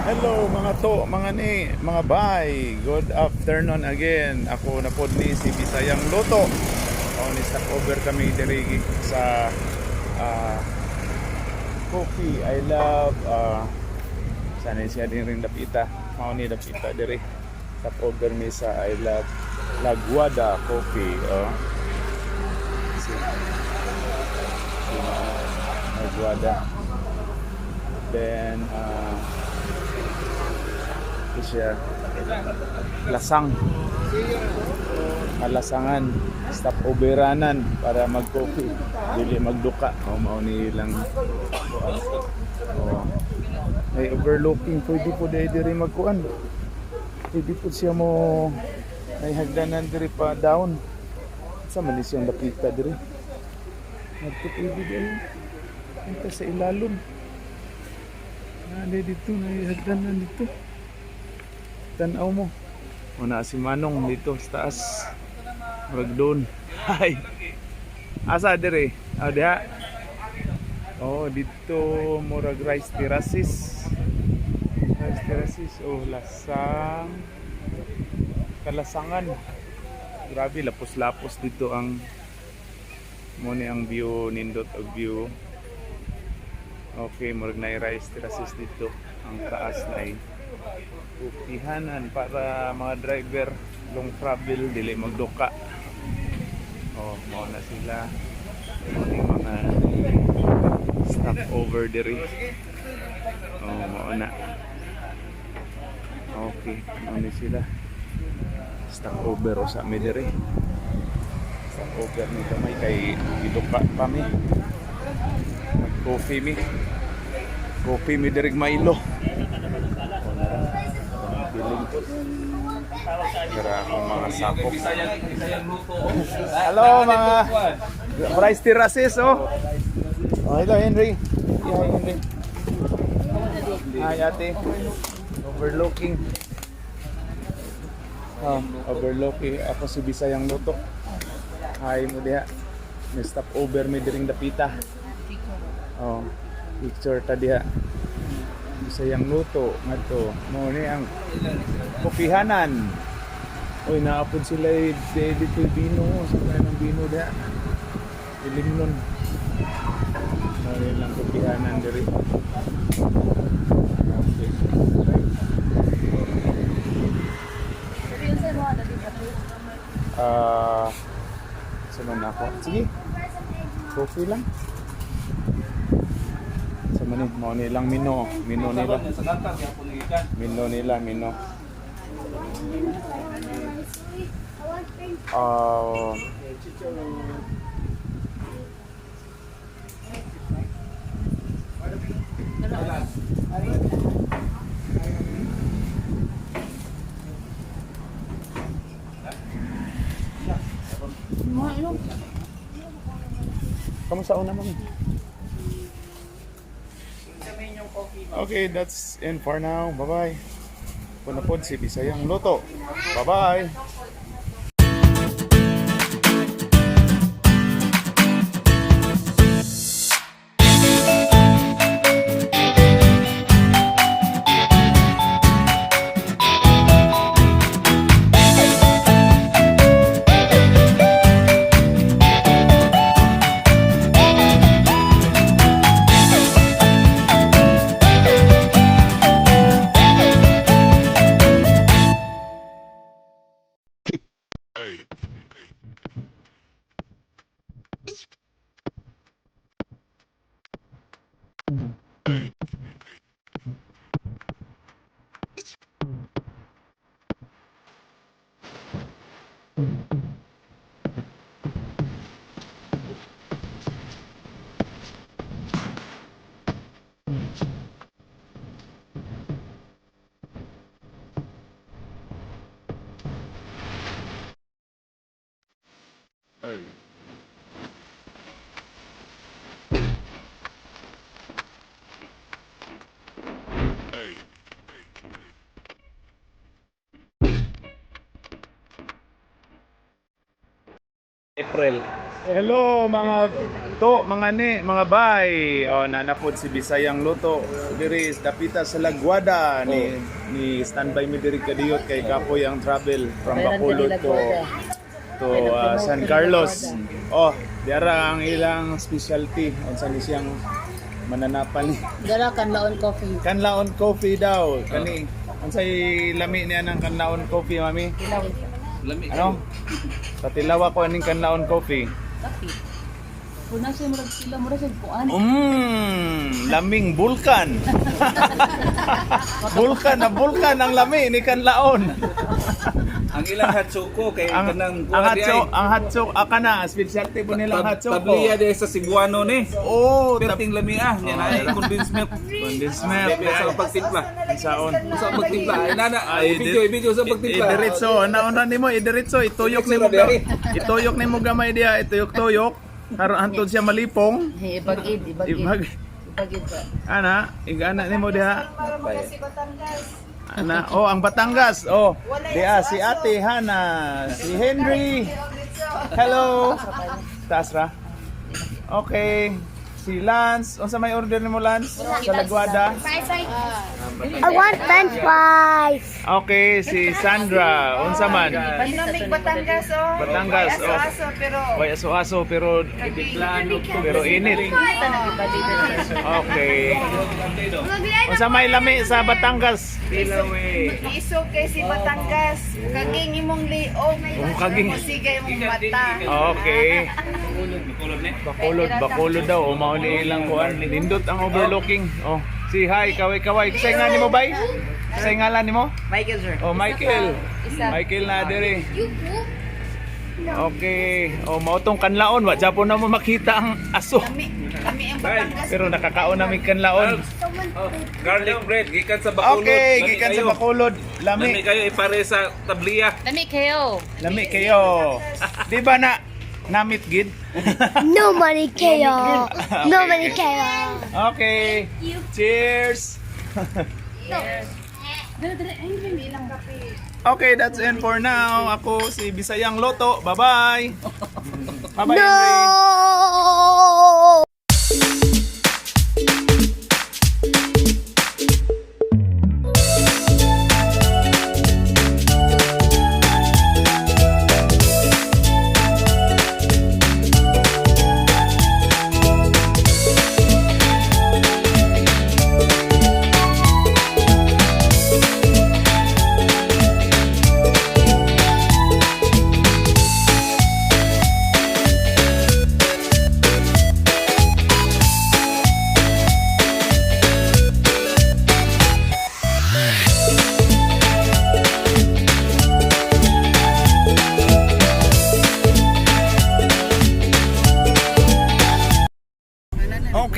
Hello mga to, mga ni, mga bay. Good afternoon again. Ako na pod ni si Bisayang Luto. Ni stop over kami diri sa coffee. I love sana siya din rin dapita. Mao ni dapita diri. Stop over mi sa I love Laguada Coffee. Laguada. Then siya lasang alasangan stop overanan para mag-coffee dili magduka mao ni lang ay overlooking pwede po diri magkuan pwede po siya mo may hagdanan diri pa down sa manis yung lapita diri nagpupwede diri ito sa ilalom dito may hagdanan dito. Tanaw mo. Una si Manong dito sa taas. Murag doon. Hi. Asa dire? Diha. Dito murag rice terraces. Rice terraces. Lasang. Kalasangan. Grabe lapos-lapos dito ang mo ni ang view nindot og view. Okay, murag na rice terraces dito. Ang taas na upihanan para mga driver long travel dili magduka. Mao na sila yung mga stop over diri. Mao na. Okay, mao na sila stop over sa mi diri. Stop over ni kamay kay giduka pa mi. Mag-coffee mi. Coffee mi diri Milo. Kira akong mga sakop. Hello mga rice terraces hello Henry. Hi Henry. Hi ate. Overlooking. Overlooking ako si Bisayang Luto. Hi mo diha. May stop over mi diring dapita. Picture ta diha. Bisayang Luto ngadto mo ni ang kopihanan. Naapod sila dito bino sa kanang bino da. Ilim nun. Lang kopihanan diri. Okay. Saman ako. Sige. Coffee lang. Mo nilang mino nila. Mino nila. Kamusta una mo? Okay, that's in for now. Bye-bye. Punapod si Bisayang Luto. Bye-bye. April. Hello mga mga mga bay. Oh, nanapod si Bisayang Luto. Diri is dapita sa Lagwada ni standby mi diri kadiyot kay kapoy ang travel from Bacolod to San Carlos. Oh, diara ang ilang specialty unsa ni siyang mananapan ni. Dara Kanlaon Coffee. Kanlaon Coffee daw. Kani unsay lami niya ng Kanlaon Coffee, mami? Kilawin. Ano? Patilawa ko aning Kanlaon Coffee. Coffee. Kuna siya murag sila murag sa kuan. Laming bulkan. Bulkan ang lami ni Kanlaon. Ang ilang hatsuko kay kanang ang hatsuk akana specialty po nilang hatsuk. Tabliya de sa Cebuano ni. Oh, Perting lamia nya na condensed milk. Condensed milk. Sa pagtimpla. Saon. Sa pagtimpla ay nana video sa pagtimpla. Idiretso, nauna nimo idiretso, ituyok nimo gamay. Ituyok nimo gamay diha, ituyok. Karon antod siya malipong. Ibagid ba? Ana, igana nimo diha. Ana, oh ang Batangas. Oh, diha si Ate Hana, si Henry. Hello. Tasra. Okay. Si Lance, unsa may order nimo Lance? Sa Lagwada. I want french fries. Okay, si Sandra, unsa man? Lamig Batangas oh. Batangas, oh. Aso pero Oy, aso pero init. Okay. Unsa may lami sa Batangas? isog kay si Batangas. Kaging imong liog. Kaging. Sige imong mata. Okay. Bacolod daw. O mao ni ilang kuan. Nindot ang overlooking. Oh, si hi, kaway. Kisay nga nimo bay? Kisay ngalan nimo? Michael sir. Oh, Michael. Michael na diri. Okay. Oh, mao tong kanlaon, wa japo na mo makita ang aso. Kami ang Batangas. Pero nakakaon namin kanlaon. Garlic bread gikan sa Bacolod. Okay, gikan sa Bacolod. Lami Lami. kayo ipare sa tabliya. Lami kayo. Lami kayo. Di ba na namit gid? No money kayo. No money kayo. Okay. Cheers. Okay, that's it for now. Ako si Bisayang Loto. Bye-bye. Bye-bye, Henry. No.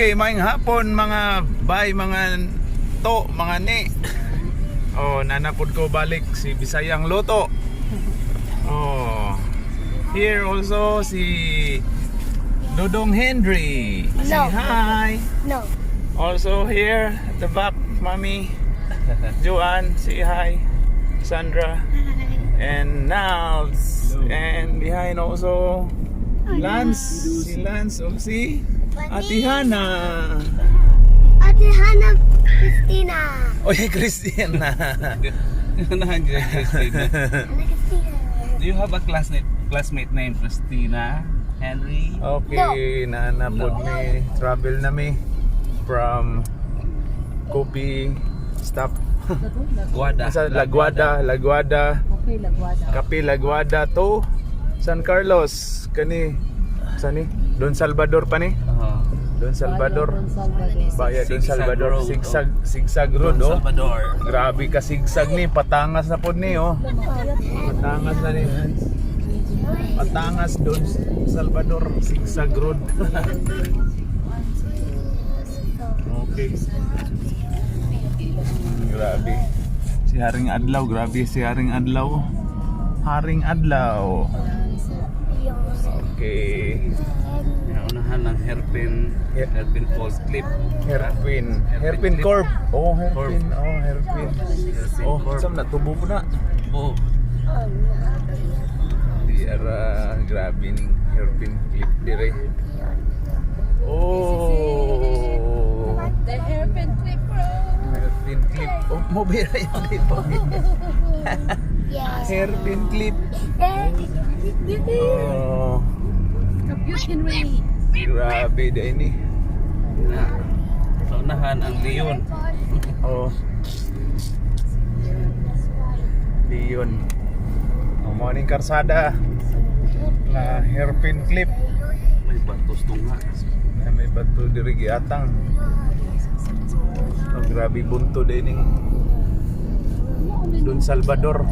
Okay, maayong hapon mga bay, mga to, mga ni. Oh, nanapod ko balik si Bisayang Loto. Oh. Here also si Dodong Henry. Say No. hi. No. Also here at the back, Mommy Joanne, say hi. Sandra and Nals. And behind also Lance, si Lance o si Ate Hana. Ate Hana Christina. Oy, Christina. Ganahan dyan, Christina. Hana Christina. Do you have a classmate named Christina? Henry? Okay, nanapod mi. Travel na mi from Kopi stop Guada. sa Lagwada, Okay, Lagwada. Kapi Lagwada to San Carlos. Kani sani? Don Salvador pa ni? Don Salvador. Baya Don Salvador. Sigsag road, oh. Salvador. Grabe ka sigsag ni, patangas na pod ni, oh. Patangas na ni. Patangas Don Salvador, sigsag road. Okay. Grabe. Si Haring Adlaw, grabe si Haring Adlaw. Haring Adlaw. Okay. Naunahan ng hairpin false clip. Hairpin curve. Oh, hairpin. Oh, hairpin. Oh, sam na tubo po na. Oh. grabe ning hairpin clip dire. Oh, The hairpin clip, bro. hairpin clip. Oh, mobile yung dito. Yes. Hairpin clip. Oh, Cute, Henry. grabe din ini. Na. Sa unahan ang leon. Oh. Leon. Oh, morning karsada. Na hairpin clip. May batos tunga. Na may bato diri giatang. Oh, grabe bunto din ning Don Salvador.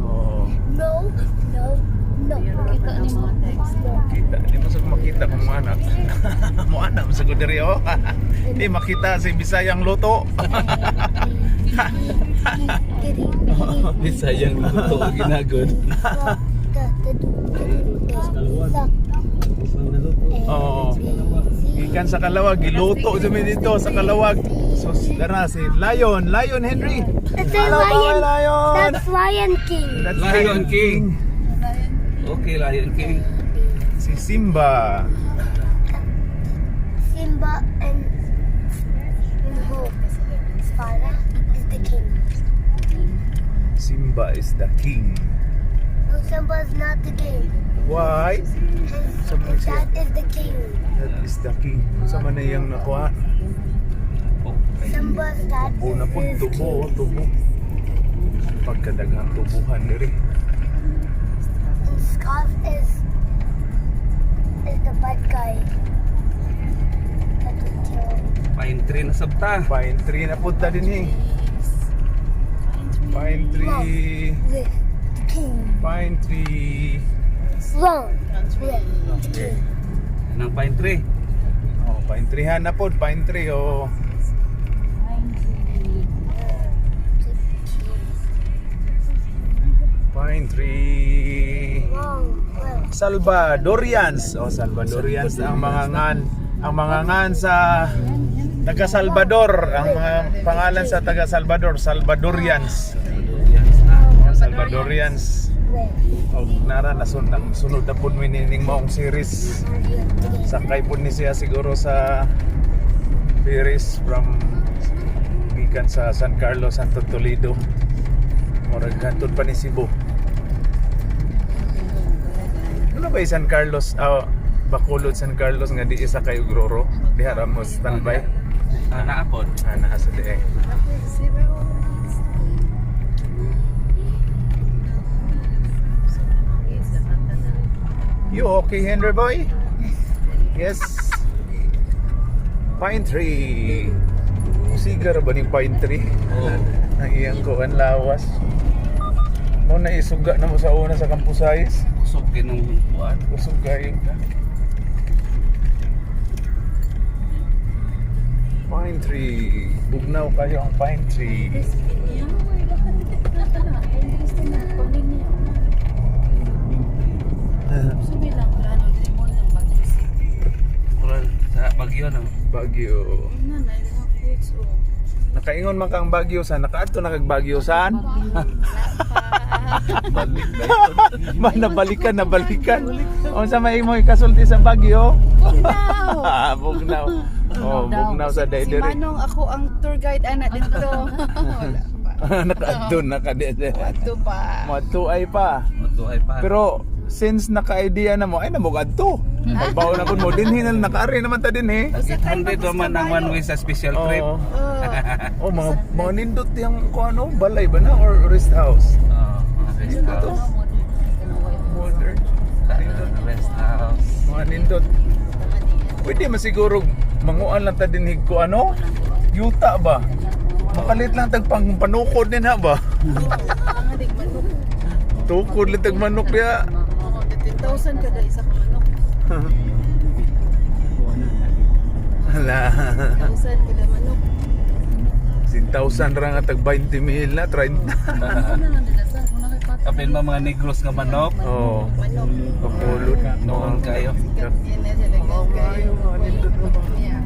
Oh, No, no, no. Kita ni mo. kita. Di mo sa makita kung mo anak. Mo anak sa diri oh. Di makita si Bisayang luto. Bisayang luto ginagod. Oh. Ikan sa Kalawag, giluto sa dito sa Kalawag. So, dara si Lion Henry. It's a Hello, lion. Lion. That's Lion King. That's Lion King. Okay, Lion King. Si Simba. Simba and who? Scarra is the king. Simba is the king. No, Simba's not the king. Why? His dad is the king. That is the king. Sa man na yung nakuha. Simba's dad Tubo na po, is tubo, king. tubo. Pagkadaghang tubuhan diri. And Scarf is the bad guy. That will kill. Pine tree na sabta. Pine tree na punta din eh. Pine tree. With the king. Pine tree. Long. With the king. Nang pine tree. Oh, pine tree na po, pine tree oh. Pine tree. Long. With Salvadorians. Oh, Salvadorians ang mga ngan sa taga Salvador. Ang mga pangalan sa taga Salvador, Salvadorians. Salvadorians. Og nara sunod na pud mi ning maong series. Sakay pud ni siya siguro sa Ferris from gikan sa San Carlos hangtod Toledo. Murag hangtod pa ni Cebu. Ano ba yung San Carlos? Bacolod San Carlos nga di isa kay Ugroro. Diha ra mo standby. Naapod. Naa sa diay. You okay, Henry boy? Yes. Pine tree. Musiga ra ba ning pine tree? Oh. Ang iyang kuan lawas. Mo na isuga na mo sa una sa Campusayes. Kusog kinong buwan. Kusog kayo ka. Pine tree. Bugnaw kayo ang pine tree. Sabi lang, wala nang limon ng bagis. Mura sa Baguio no. Bagyo. Ano na, yung fruits o. Nakaingon man kang Bagyo san, nakaadto na kag Bagyo san. Balik na ito. Nabalikan. Unsa may imo ikasulti sa Bagyo? Bugnaw! Bugnaw. Oh, bugnaw sa Si daydiri. Manong ako ang tour guide anak dito. Wala pa. Nakaadto na ka dito. Ito pa. Matuay pa. Matuay pa. Pero since naka-idea na mo, ay namugad to. Pagbaw na po mo, din hinal nakaari naman ta din eh. 800 naman ang one way sa special trip. Oo. Oh, mga nindot yung kung ano, balay ba na or rest house? Rest Ito. house. Modern. Nindot. Rest house. Mga nindot. Pwede masiguro manguan lang ta din ko ano? Yuta ba? Makalit lang tag panukod din ha ba? Tukod lang tag manok ya. 10,000 kada isa ka manok. Hala. 1,000 kada manok. 10,000 ra nga tag 20,000 na 30. Kapin ba mga negros nga manok? Oh, Manok. kapulot. Noon kayo. Yan na sila kayo. Yeah.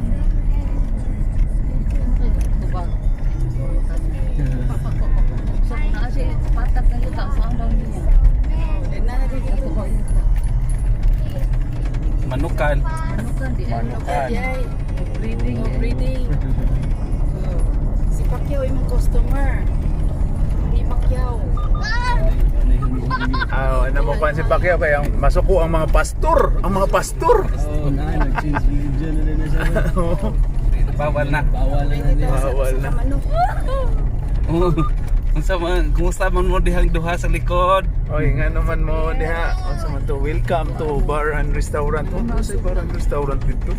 manukan. Ano kan di ano Manukan. Ay, breeding. breeding. Si Pacquiao imong customer. Ni Pacquiao. Ano mo pa si Pacquiao kaya masuko ang mga pastor, ang mga pastor. Oh, nag-change religion na din na siya. Bawal na. Bawal na din. Bawal na. Manok. Kumusta man mo dihang duha sa likod? Oy, nga naman mo diha. Unsa man to? Welcome to bar and restaurant. Ano sa bar and restaurant dito?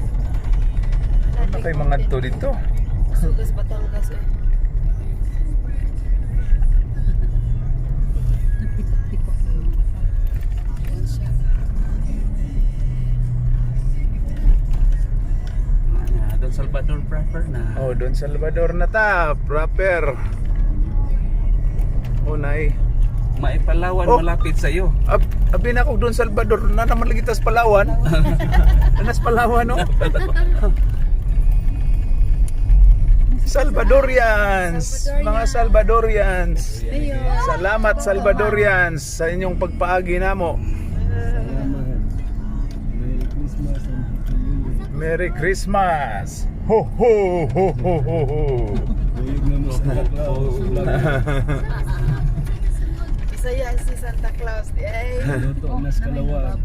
Ano kay mga to dito? Sugas Batangas eh. Yan siya. Don Salvador proper na. Oh, Don Salvador na ta, proper. Unay. Maipalawan Oh. malapit sa iyo. Abi na ko Don Salvador na naman lagi tas Palawan. Anas Palawan no. Salvadorians, mga Salvadorians. Salamat Salvadorians sa inyong pagpaagi namo. Merry Christmas and Happy New Year. Merry Christmas. Ho ho ho ho ho ho. Buyog na mo Santa Claus. Bisaya si Santa Claus di ay. Luto na sa kalawag.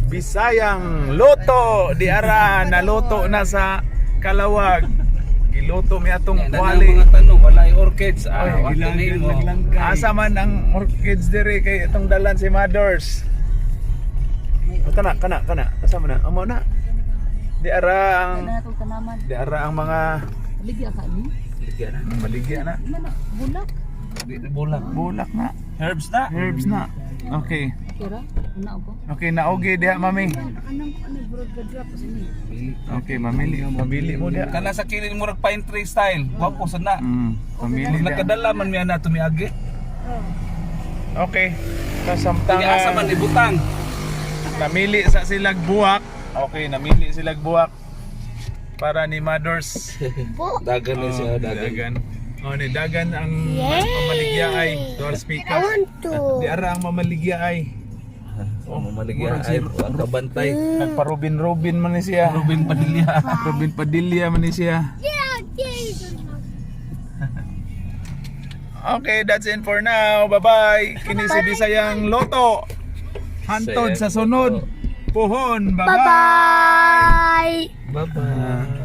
Bisayang loto di ara naluto na sa Kalawag. Giluto mi atong Yan na kwali. mga tanong, walay orchids. Ay, Watanin mo. Asa man ang orchids diri kay itong dalan si Mothers. Kana. Asa man na? Amo na. Di ara ang Ano na itong tanaman? di ara ang mga Ligya ka ni? Ligyan na. baligya na. Ano na? Bulak? Bulak. Bulak na. Herbs na. Herbs na. Okay. Kira? Una ako? Okay, naogi diha mami. Anong burog ka drop sa ni? Okay, mamili mo diha. Kana sa kilid mo rag pine tree style. Wapo sa na. Pamili Pag diha. nagkadala man mi ana tumiagi. Okay. Kasamtang Kaya asa man ibutang. namili sa silag buwak. Okay, namili silag buwak para ni Mothers. Dagan na siya, Dagan. Oh, ni dagan ang mamaligya ay dual I speakers. want to. Di ara ang mamaligya ay. Oh, mamaligya ay ang kabantay. Nagpa-Robin man ni siya. Robin Padilla. Robin Padilla man ni siya. Okay, that's it for now. Bye-bye. Kini si Bisayang Loto. Hantod sa sunod. Puhon. Bye-bye. Bye-bye. Bye-bye.